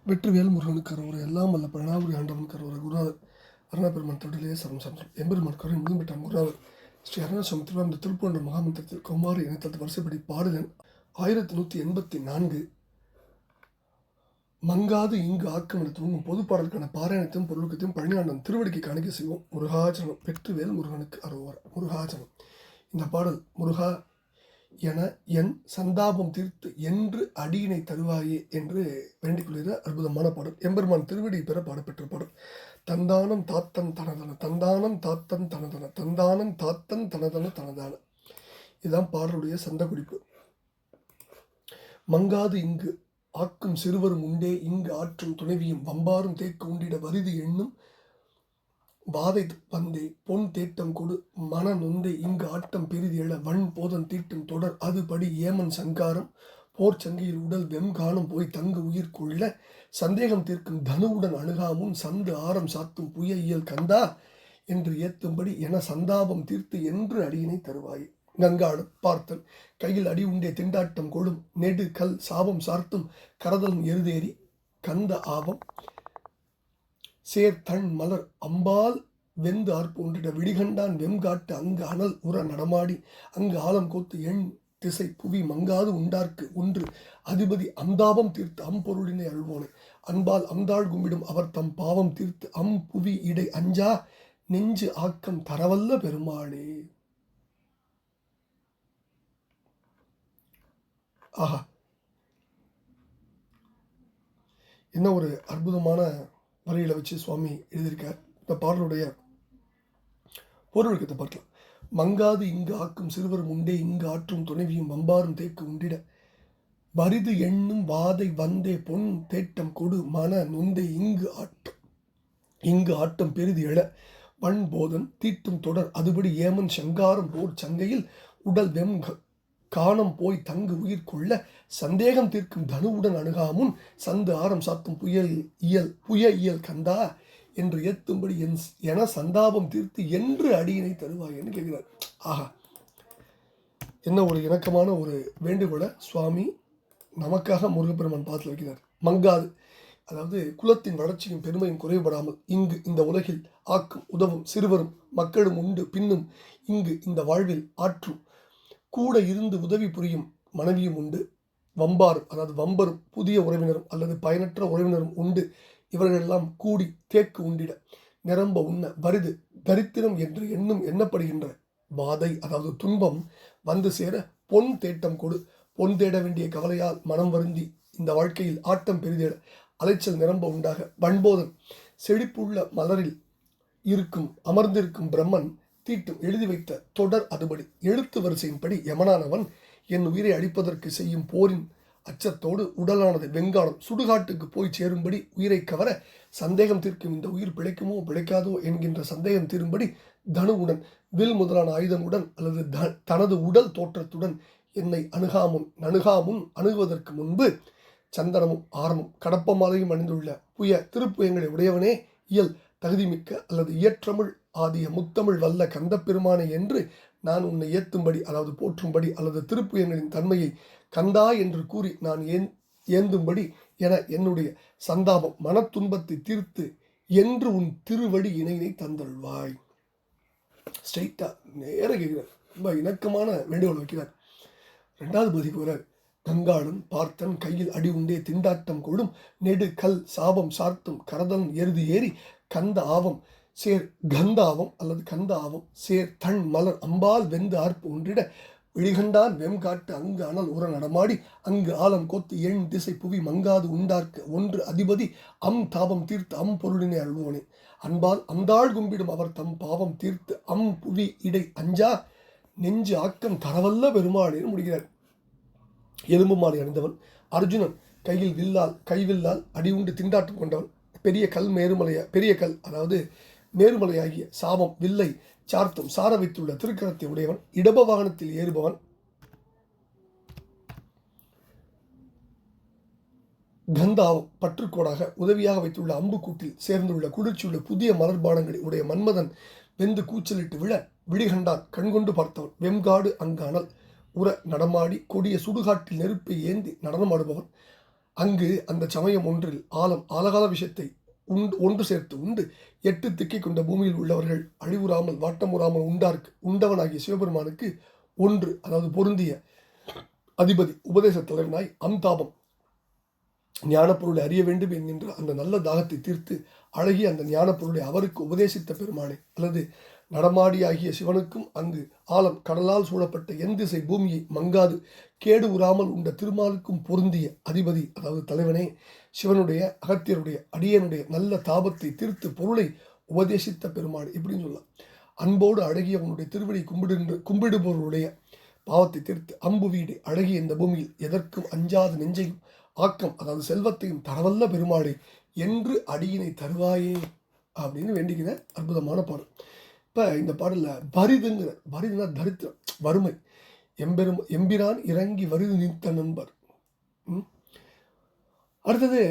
வெற்றிவேல் முருகனுக்கு அரோரை, எல்லாம் வல்ல பிரணாபுரி ஆண்டவனுக்கு அரோரை. குருநாதர் அருணாபெருமான் தொழிலே சரம் சந்திரம் எம்பெருமான் கரை முழும்பெற்றான். குருநாதர் ஸ்ரீ அருணாசம் திருவாரூர் திருப்பூன்ற மகாமந்திரத்தில் கௌமாரி இணைத்தது வரிசைப்படி பாடலன் 1184. மங்காது இங்கு ஆக்கம் என தூங்கும் பொது பாடலுக்கான பாராயணத்தையும் பொருளுக்கத்தையும் பழனியாண்டன் திருவடிக்கு காணிக்க செய்வோம். முருகாச்சனம். வெற்றிவேல் முருகனுக்கு அரோரை. முருகாச்சனம். இந்த பாடல் முருகா என என் சந்தாபம் தீர்த்து என்று அடியினை தருவாயே என்று வேண்டிக் கொள்கிற அற்புதமான பாடல். எம்பெருமான் திருவடி பெற பாடப்பெற்ற பாடல். தந்தானம் தாத்தன் தனதன, தந்தானம் தாத்தன் தனதன, தந்தானம் தாத்தன் தனதன தனதான. இதுதான் பாடலுடைய சந்த குறிப்பு. மங்காது இங்கு ஆக்கும் சிறுவரும் உண்டே, இங்கு ஆற்றும் துணைவியும் வம்பாரும் தேக்கு உண்டிட வரிது எண்ணும் வாதை வந்தே பொன் தேட்டம் கொடு மன நொந்தே, இங்கு ஆட்டம் பெரிது எழ வன் போதன் தீட்டும் தொடர் அதுபடி ஏமன் சங்காரம் போர் சங்கையில் உடல் வெம்காலம் போய் தங்கு உயிர் கொள்ள சந்தேகம் தீர்க்கும் தனுவுடன் அணுகாமும் சந்து ஆரம் சாத்தும் புய இயல் கந்தா என்று ஏத்தும்படி என சந்தாபம் தீர்த்து என்று அடியினை தருவாய். கங்காளம் பார்த்தல் கையில் அடி உண்டே திண்டாட்டம் கொழும் நெடு கல் சாபம் சார்த்தும் கரதலும் எருதேறி கந்த ஆபம் சேர் தன் மலர் அம்பால் வெந்து ஆர்ப்பு ஒன்றிட விடிகண்டான் வெம்காட்டு அங்கு அனல் உற நடமாடி அங்கு ஆலம் கோத்து எண் திசை புவி மங்காது உண்டார்க்கு ஒன்று அதிபதி அந்தாபம் தீர்த்து அம்பொருளினை அழுவோனே, அன்பால் அந்தாள் கும்பிடும் அவர் தம் பாவம் தீர்த்து அம் புவி இடை அஞ்சா நெஞ்சு ஆக்கம் தரவல்ல பெருமாளே. ஆஹா, என்ன ஒரு அற்புதமான வரிகளை வச்சு சுவாமி எழுதியிருக்கார். இந்த பாடலுடைய பொருளுக்கத்தை பார்க்கலாம். மங்காது இங்கு ஆக்கும் சிறுவரும் உண்டே, இங்கு ஆற்றும் துணைவியும் வம்பாரும் தேக்கு உண்டிட வரிது எண்ணும் வாதை வந்தே பொன் தேட்டம் கொடு மன நொந்தே, இங்கு ஆட்டம் பெரிது எழ வன் போதன் தீட்டும் தொடர் அதுபடி ஏமன் சங்காரம் போர் சங்கையில் உடல் வெம் காணம் போய் தங்கு உயிர் கொள்ள சந்தேகம் தீர்க்கும் தனுவுடன் அணுகாமுன் சந்து ஆரம் சாத்தும் புய இயல் கந்தா என்று ஏத்தும்படி என சந்தாபம் தீர்த்து என்று அடியினை தருவாய் என்று கேட்கிறார். ஆஹா, என்ன ஒரு இணக்கமான ஒரு வேண்டுகோளை சுவாமி நமக்காக முருகப்பெருமான் பார்த்து வைக்கிறார். மங்காது, அதாவது குலத்தின் வளர்ச்சியும் பெருமையும் குறைபடாமல் இங்கு இந்த உலகில் ஆக்கும் உதவும் சிறுவரும் மக்களும் உண்டு பின்னும் இங்கு இந்த வாழ்வில் ஆற்றும் கூட இருந்து உதவி புரியும் மனைவியும் உண்டு. வம்பாரும், அதாவது வம்பரும் புதிய உறவினரும் அல்லது பயனற்ற உறவினரும் உண்டு. இவர்களெல்லாம் கூடி தேக்கு உண்டிட நிரம்ப உண்ண வரிது தரித்திரம் என்று எண்ணப்படுகின்ற வாதை, அதாவது துன்பம் வந்து சேர பொன் தேட்டம் கொடு. பொன் தேட வேண்டிய கவலையால் மனம் வருந்தி இந்த வாழ்க்கையில் ஆட்டம் பெரிதேட அலைச்சல் நிரம்ப உண்டாக வன்போதன் செழிப்புள்ள மலரில் அமர்ந்திருக்கும் பிரம்மன் தீட்டும் எழுதி வைத்த தொடர் அதுபடி எழுத்து வரிசையின்படி யமனானவன் என் உயிரை அழிப்பதற்கு செய்யும் போரின் அச்சத்தோடு உடலானது வெங்காலம் சுடுகாட்டுக்கு போய் சேரும்படி உயிரை கவர சந்தேகம் தீர்க்கும் இந்த உயிர் பிழைக்குமோ பிழைக்காதோ என்கின்ற சந்தேகம் தீரும்படி தனுவுடன் வில் முதலான ஆயுதங்களுடன் அல்லது தனது உடல் தோற்றத்துடன் என்னை அணுகாமும் அணுகுவதற்கு முன்பு சந்தனமும் ஆரமும் கடப்பமாலையும் அணிந்துள்ள திருப்புயங்களை உடையவனே, இயல் தகுதிமிக்க அல்லது இயற்றமிழ் ஆதிய முத்தமிழ் வல்ல கந்த பெருமானை என்று நான் உன்னை ஏத்தும்படி, அதாவது போற்றும்படி அல்லது திருப்புயங்களின் தன்மையை கந்தா என்று கூறி நான் ஏந்தும்படி என என்னுடைய சந்தாபம் மன துன்பத்தை தீர்த்து என்று உன் திருவடி இணைனை தந்தள்வாய். ஸ்ட்ரைட்டா நேர கேட்கிறார். ரொம்ப இணக்கமான வேண்டுகோள் வைக்கிறார். 2வது பதிக்கு வர கங்காளன் பார்த்தன் கையில் அடி உண்டே திண்டாட்டம் கொடும் நெடு கல் சாபம் சார்த்தும் கரதன் எருது ஏறி கந்த ஆவம் சேர் கந்தாவம் அல்லது கந்த ஆவம் சேர் தன் மலர் அம்பால் வெந்து ஆர்ப்பு ஒன்றிட விழிகண்டான் வெம்காட்டு அங்கு அனல் உற நடமாடி அங்கு ஆலம் கோத்து எண் திசை புவி மங்காது உண்டார்க்கு ஒன்று அதிபதி அம் தாபம் தீர்த்து அம் பொருளினை அழுவோனே, அன்பால் அந்தாள் கும்பிடும் அவர் தம் பாவம் தீர்த்து அம் புவி இடை அஞ்சா நெஞ்சு ஆக்கம் தரவல்ல பெருமாளேன்னு முடிகிறார். எலும்பு மாலை அணிந்தவன் அர்ஜுனன் கைவில்லால் அடி உண்டு திண்டாட்டம் கொண்டவன் பெரிய கல் அதாவது மேருமலையாகிய சாபம் வில்லை சார்த்தும் சார வைத்துள்ள திருக்கரத்தை உடையவன் இடப வாகனத்தில் ஏறுபவன் கந்தாவம் பற்றுக்கோடாக உதவியாக வைத்துள்ள அம்புக்கூட்டில் சேர்ந்துள்ள குளிர்ச்சியுள்ள புதிய மலர்பானங்களை உடைய மன்மதன் வெந்து கூச்சலிட்டு விழ விழிகண்டான் கண்கொண்டு பார்த்தவன் வெம்காடு அங்கு அனல் உற நடமாடி கொடிய சுடுகாட்டில் நெருப்பை ஏந்தி நடனமாடுபவன் அங்கு அந்த சமயம் ஒன்றில் ஆலகால விஷயத்தை ஒன்று சேர்த்து உண்டு 8 திக்கை கொண்ட பூமியில் உள்ளவர்கள் அழிவுறாமல் வாட்டமுறாமல் உண்டவனாகிய சிவபெருமானுக்கு ஒன்று, அதாவது பொருந்திய அதிபதி உபதேச தலைவனாய் அம்தாபம் ஞானப்பொருளை அறிய வேண்டும் என்கின்ற அந்த நல்ல தாகத்தை தீர்த்து அழகிய அந்த ஞானப்பொருளை அவருக்கு உபதேசித்த பெருமானே, அல்லது நடமாடியாகிய சிவனுக்கும் அங்கு கடலால் சூழப்பட்ட என் திசை பூமியை மங்காது கேடு உறாமல் உண்ட திருமாலுக்கும் பொருந்திய அதிபதி, அதாவது தலைவனே, சிவனுடைய அகத்தியருடைய அடியனுடைய நல்ல தாபத்தை தீர்த்து பொருளை உபதேசித்த பெருமாள் இப்படின்னு சொல்லலாம். அன்போடு அழகிய உன்னுடைய திருவடி கும்பிடுபவர்களுடைய பாவத்தை தீர்த்து அம்பு வீடு அழகிய இந்த பூமியில் எதற்கும் அஞ்சாத நெஞ்சையும் ஆக்கம், அதாவது செல்வத்தையும் தரவல்ல பெருமாளே என்று அடியினை தருவாயே அப்படின்னு வேண்டிக்கிற அற்புதமான பாடல். இப்போ இந்த பாடலில் வரிதுனா தரித்திரம், வறுமை, எம்பிரான் இறங்கி வரிது நீத்த நண்பர். அடுத்தது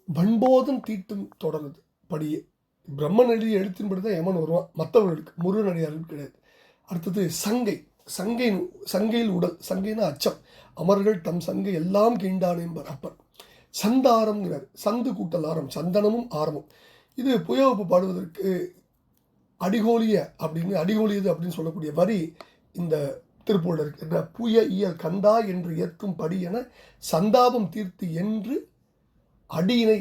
வன்போதம் தீட்டும் தொடருது படியே. பிரம்மன் எழுதிய எழுத்தின்படி தான் யமன் வருவான், மற்றவர்களுக்கு முருகன் அடியாருக்கு கிடையாது. அடுத்தது சங்கையில் உடல், சங்கைனா அச்சம், அமர்கள் தம் சங்கை எல்லாம் கீண்டானேம்பர் அப்பர். சந்தாரம்ங்கிறார், சந்து கூட்டல் ஆரம், சந்தனமும் ஆரமும். இது புயவப்பு பாடுவதற்கு அடிகோலியது அப்படின்னு சொல்லக்கூடிய வரி இந்த திருப்பூரில் இருக்கு. என்ற புய இயல் கந்தா என்று ஏற்கும் படி என சந்தாபம் தீர்த்து என்று அடியினை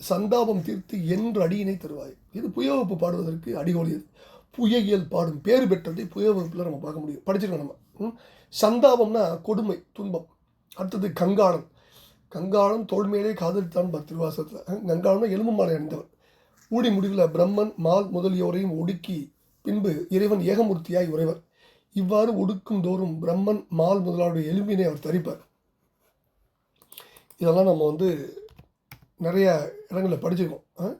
சந்தாபம் தீர்த்து என்று அடியினை தருவாய். இது புயவப்பு பாடுவதற்கு அடிகோலியது. புய இயல் பாடும் பேறு பெற்றதை புயவகுப்பில் நம்ம பார்க்க முடியும், படிச்சிருக்கோம் நம்ம. சந்தாபம்னா கொடுமை, துன்பம். அடுத்தது கங்காளம் தோல்மையிலே காதலித்தான் திருவாசகத்தில். கங்காளம்னா எலும்பு மாலை அணிந்தவன். ஊடி முடிவில் பிரம்மன் மால் முதலியோரையும் ஒடுக்கி பின்பு இறைவன் ஏகமூர்த்தியாய் உறைவர். இவ்வாறு ஒடுக்கும் தோறும் பிரம்மன் மால் முதலாளுடைய எலும்பினை அவர் தரிப்பார். இதெல்லாம் நம்ம நிறைய இடங்களில் படிச்சிருக்கோம்.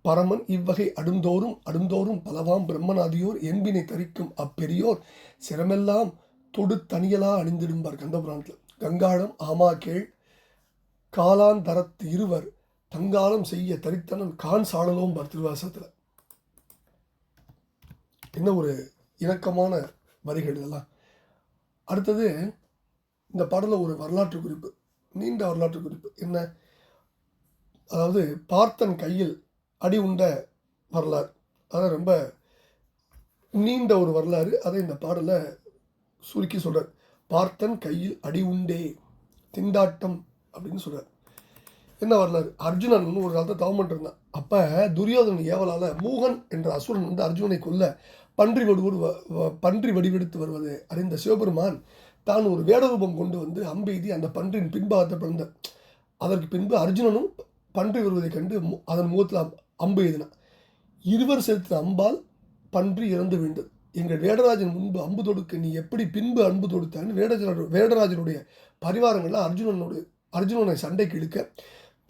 பரமன் இவ்வகை அடுந்தோறும் பலவாம் பிரம்மனாதியோர் என்பினை தரிக்கும் அப்பெரியோர் சிரமெல்லாம் தொடு தனியலா அணிந்திடும்பார் கந்தபுராணத்தில். கங்காளம் ஆமா கேள் காலான் தரத்து இருவர் தங்காலம் செய்ய தரித்தனன் கான் சாழலோம் பார் திருவாசகத்தில். என்ன ஒரு இணக்கமான வரிகள் இதெல்லாம். அடுத்தது இந்த பாடலில் ஒரு வரலாற்று குறிப்பு, நீண்ட வரலாற்று குறிப்பு. என்ன, அதாவது பார்த்தன் கையில் அடி உண்ட வரலாறு. அதான் ரொம்ப நீண்ட ஒரு வரலாறு. அதை இந்த பாடலை சுருக்கி சொல்கிறார். பார்த்தன் கையில் அடி உண்டே திண்டாட்டம் அப்படின்னு சொல்கிறார். என்ன வரலாறு? அர்ஜுனன் ஒரு காலத்தை தவம் பண்ணிருந்தான். அப்போ துரியோதனன் ஏவலால் மூகன் என்ற அசுரன் அர்ஜுனனை கொல்ல பன்றி வடிவெடுத்து வருவது அறிந்த சிவபெருமான் தான் ஒரு வேடரூபம் கொண்டு அம்பெய்தி அந்த பன்றின் பின்பாகத்தை பிறந்தார். அதற்கு பின்பு அர்ஜுனனும் பன்றி வருவதை கண்டு அதன் முகத்தில் அம்பு எய்தினான். இருவர் செலுத்தின அம்பால் பன்றி இறந்து விழுந்தது. எங்கள் வேடராஜன் முன்பு அம்பு தொடுக்க நீ எப்படி பின்பு அன்பு தொடுத்தான்னு வேடராஜனுடைய பரிவாரங்கள்லாம் அர்ஜுனனை சண்டைக்கு இழுக்க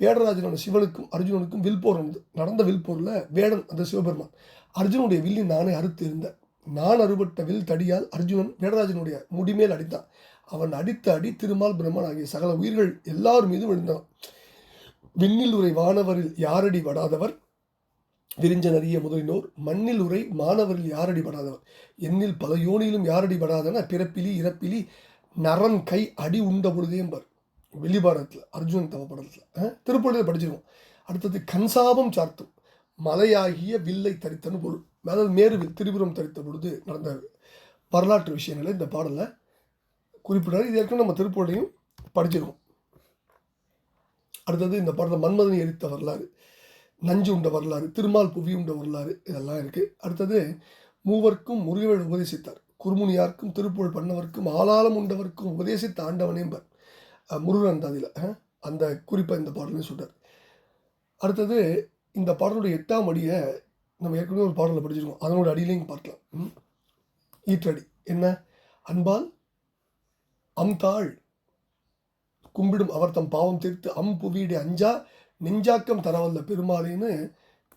வேடராஜனான சிவனுக்கும் அர்ஜுனனுக்கும் வில்போர் நடந்த வில்போரில் வேடன் அந்த சிவபெருமான் அர்ஜுனுடைய வில்லி நானே அறுத்து இருந்தேன். நான் அறுபட்ட வில் தடியால் அர்ஜுனன் வேடராஜனுடைய முடிமேல் அடித்தான். அவன் அடித்த அடி திருமால் பிரம்மன் ஆகிய சகல உயிர்கள் எல்லார் மீதும் விழுந்தான். விண்ணில் உரை வானவரில் யாரடி படாதவர் விரிஞ்சனறிய முதலினோர் மண்ணில் உரை மாணவரில் யாரடி படாதவர் எண்ணில் பல யோனியிலும் யாரடி படாதன பிறப்பிலி இறப்பிலி நரன் கை அடி உண்ட பொழுதேம்பார் வெளிபாடத்தில் அர்ஜுனன் தவ படத்தில் திருப்பள்ளியில் படிச்சிருக்கோம். அடுத்தது கன்சாபம் சார்த்தும் மலையாகிய வில்லை தரித்தனு பொருள், அதாவது மேருவில் திரிபுரம் தரித்த பொழுது நடந்த வரலாற்று விஷயங்களை இந்த பாடலில் குறிப்பிடாரு. இது ஏற்கனவே நம்ம திருப்பள்ளியும் படிச்சிருக்கோம். அடுத்தது இந்த பாடலில் மன்மதனை எரித்த வரலாறு, நஞ்சு உண்ட வரலாறு, திருமால் புவி உண்ட வரலாறு இதெல்லாம் இருக்குது. அடுத்தது மூவர்க்கும் முருகவேள் உபதேசித்தார், குறுமுனியார்க்கும் திருப்புகழ் பண்ணவர்க்கும் ஆளாளம் உண்டவர்க்கும் உபதேசித்த ஆண்டவனேம்பர் முருகன் அந்தாதியில் அந்த குறிப்பை இந்த பாடலையும் சொல்கிறார். அடுத்தது இந்த பாடலுடைய 8ஆம் அடியை நம்ம ஏற்கனவே ஒரு பாடலில் படிச்சிருக்கோம், அதனோட அடியிலையும் பார்க்கலாம். ஈற்றடி என்ன, அன்பால் அம்தாள் கும்பிடும் அவர் தம் பாவம் தீர்த்து புவியிட அஞ்சா நெஞ்சாக்கம் தரவல்ல பெருமாளின்னு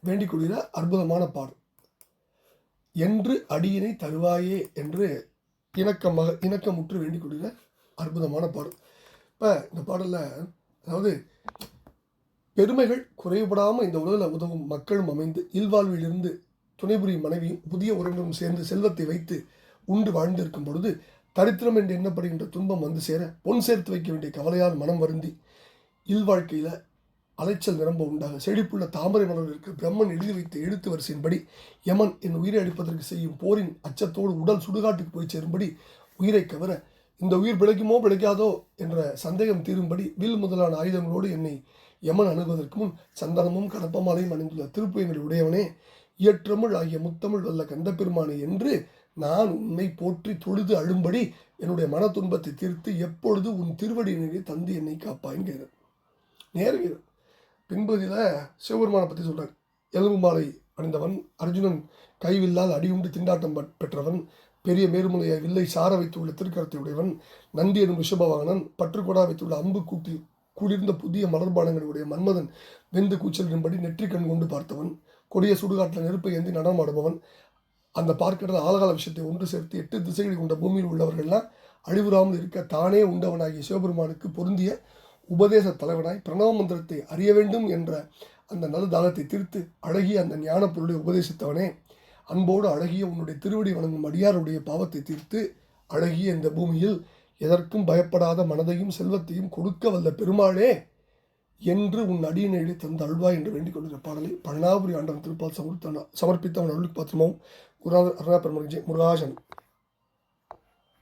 வேண்டிக் கொள்கிற அற்புதமான பாடல். என்று அடியினை தருவாயே என்று இணக்கமுற்று வேண்டிக் கொள்கிற அற்புதமான பாடல். இப்போ இந்த பாடலில் அதாவது பெருமைகள் குறைபடாமல் இந்த உலகில் உதவும் மக்களும் அமைந்து இல்வாழ்விலிருந்து துணைபுரியும் மனைவியும் புதிய உறவினரும் சேர்ந்து செல்வத்தை வைத்து உண்டு வாழ்ந்திருக்கும் பொழுது தரித்திரம் என்று எண்ணப்படுகின்ற துன்பம் வந்து சேர பொன் சேர்த்து வைக்க வேண்டிய கவலையால் மனம் வருந்தி இல்வாழ்க்கையில் அலைச்சல் நிரம்ப உண்டாக செழிப்புள்ள தாமரை மலர்களுக்கு பிரம்மன் எழுதி வைத்த எழுத்து வரிசையின்படி யமன் என் உயிரை அளிப்பதற்கு செய்யும் போரின் அச்சத்தோடு உடல் சுடுகாட்டுக்கு போய் சேரும்படி உயிரை கவர இந்த உயிர் பிழைக்குமோ பிழைக்காதோ என்ற சந்தேகம் தீரும்படி வில் முதலான ஆயுதங்களோடு என்னை யமன் அணுகுவதற்கு முன் சந்தனமும் கடப்பமாலையும் அணிந்துள்ள திருப்புயங்களை உடையவனே, இயற்றமிழ் ஆகிய முத்தமிழ் வல்ல கந்தப்பெருமானே என்று நான் உன்னை போற்றி தொழுது அழும்படி என்னுடைய மன துன்பத்தை தீர்த்து எப்பொழுது உன் திருவடியினரை தந்து என்னை காப்பாய்ங்கிறார். நேரம் பின்பகுதியில் சிவபெருமானை பற்றி சொல்கிறார். எலும்பு மாலை அணிந்தவன், அர்ஜுனன் கைவில்லால் அடியுண்டு திண்டாட்டம் பெற்றவன், பெரிய மேருமலையை வில்லை சார வைத்துள்ள திருக்கரத்தை உடையவன், நந்தி எனும் ரிஷபவாகனன், பற்றுக்கொடா வைத்துள்ள அம்பு கூட்டி குளிர்ந்த புதிய மலர்பானங்களுடைய மன்மதன் வெந்து கூச்சலின்படி நெற்றிக்கண் கொண்டு பார்த்தவன், கொடிய சுடுகாட்டில் நெருப்பை ஏந்தி நடமாடுபவன், அந்த பார்க்கடல் ஆலகால விஷயத்தை ஒன்று சேர்த்து 8 திசைகளை கொண்ட பூமியில் உள்ளவர்கள்லாம் அழிவுறாமல் இருக்க தானே உண்டவனாகிய சிவபெருமானுக்கு பொருந்திய உபதேச தலைவனாய் பிரணவ மந்திரத்தை அறிய வேண்டும் என்ற அந்த நல்ல தாகத்தை தீர்த்து அழகிய அந்த ஞான பொருளை உபதேசித்தவனே, அன்போடு அழகிய உன்னுடைய திருவடி வணங்கும் அடியாருடைய பாவத்தை தீர்த்து அழகிய இந்த பூமியில் எதற்கும் பயப்படாத மனதையும் செல்வத்தையும் கொடுக்க வல்ல பெருமாளே என்று உன் அடியினை தந்த அழ்வாய் என்று வேண்டிக் கொண்டிருக்கிற பாடலை பழனாபுரி ஆண்டவன் திருப்பால் சமர்ப்பித்த அவன் அருளுக்கு பாத்திரமாவும் குருநாதர் அருணா பெருமகன் முருகாசன்